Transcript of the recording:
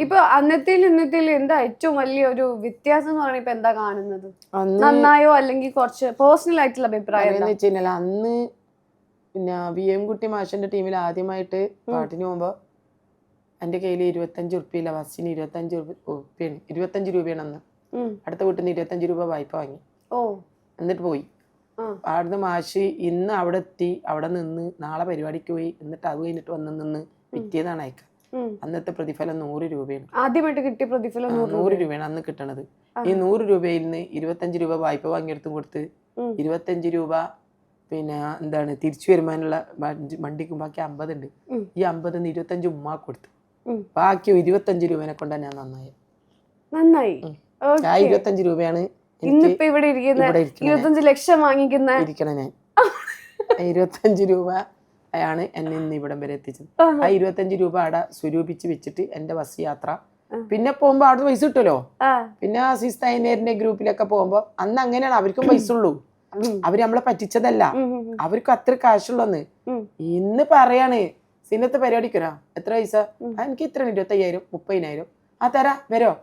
ഇപ്പൊ അന്നത്തേലും ഇന്നത്തേലും എന്താ ഏറ്റവും വലിയൊരു വ്യത്യാസം എന്ന് പറയുമ്പോ എന്താ കാണുന്നത്? നന്നായോ അല്ലെങ്കിൽ കുറച്ച് പേഴ്സണൽ ആയിട്ടുള്ള അഭിപ്രായം? അന്ന് പിന്നെ VM കുട്ടി മാഷിന്റെ ടീമിൽ ആദ്യമായിട്ട് പാട്ടിന് പോകുമ്പോ എന്റെ കയ്യിൽ 25 ഉറുപ്പിയില്ല. ബസ്സിന് 25 രൂപയാണ് അന്ന്. അടുത്ത വീട്ടിൽ നിന്ന് 25 രൂപ വായ്പ വാങ്ങി. എന്നിട്ട് പോയി. അവിടുന്ന് മാഷ് ഇന്ന് അവിടെ എത്തി, അവിടെ നിന്ന് നാളെ പരിപാടിക്ക് പോയി, എന്നിട്ട് അത് കഴിഞ്ഞിട്ട് വന്ന് നിന്ന് പിറ്റേന്നാണ് അയക്കുക. അന്നത്തെ പ്രതിഫലം 100 രൂപയാണ്. ആദ്യമായിട്ട് കിട്ടിയ പ്രതിഫലം 100 രൂപയാണ് അന്ന് കിട്ടണത്. ഈ 100 രൂപയിൽ നിന്ന് 25 രൂപ വായ്പ വാങ്ങിയെടുത്തും കൊടുത്ത് 25 രൂപ പിന്നെ എന്താണ് തിരിച്ചു വരുമാനുള്ള വണ്ടിക്കും ബാക്കി 50 ഉണ്ട്. ഈ 50 25 ഉമ്മ കൊടുത്തു. ബാക്കി 25 രൂപനെ കൊണ്ടാണ് ഞാൻ നന്നായി. ആ 25 രൂപയാണ് ഇന്നിപ്പോ ഇവിടെ 25 ലക്ഷം വാങ്ങിക്കുന്ന ഇരിക്കണ ഞാൻ. 25 രൂപ ആണ് എന്നെ ഇന്ന് ഇവിടം വരെ എത്തിച്ചത്. ആ 25 രൂപ അവിടെ സ്വരൂപിച്ച് വെച്ചിട്ട് എന്റെ ബസ് യാത്ര. പിന്നെ പോകുമ്പോ അവിടെ പൈസ കിട്ടുമല്ലോ. പിന്നെ ആസീസ് തൈനേരിന്റെ ഗ്രൂപ്പിലൊക്കെ പോകുമ്പോ അന്ന് അങ്ങനെയാണ്, അവർക്കും പൈസ ഉള്ളൂ. അവര് നമ്മളെ പറ്റിച്ചതല്ല, അവർക്ക് അത്ര കാശുള്ളന്ന്. ഇന്ന് പറയാണ് സിനത്തെ പരിപാടിക്കരാ എത്ര പൈസ, എനിക്ക് ഇത്ര 25,000 30,000 ആ തരാ വരോ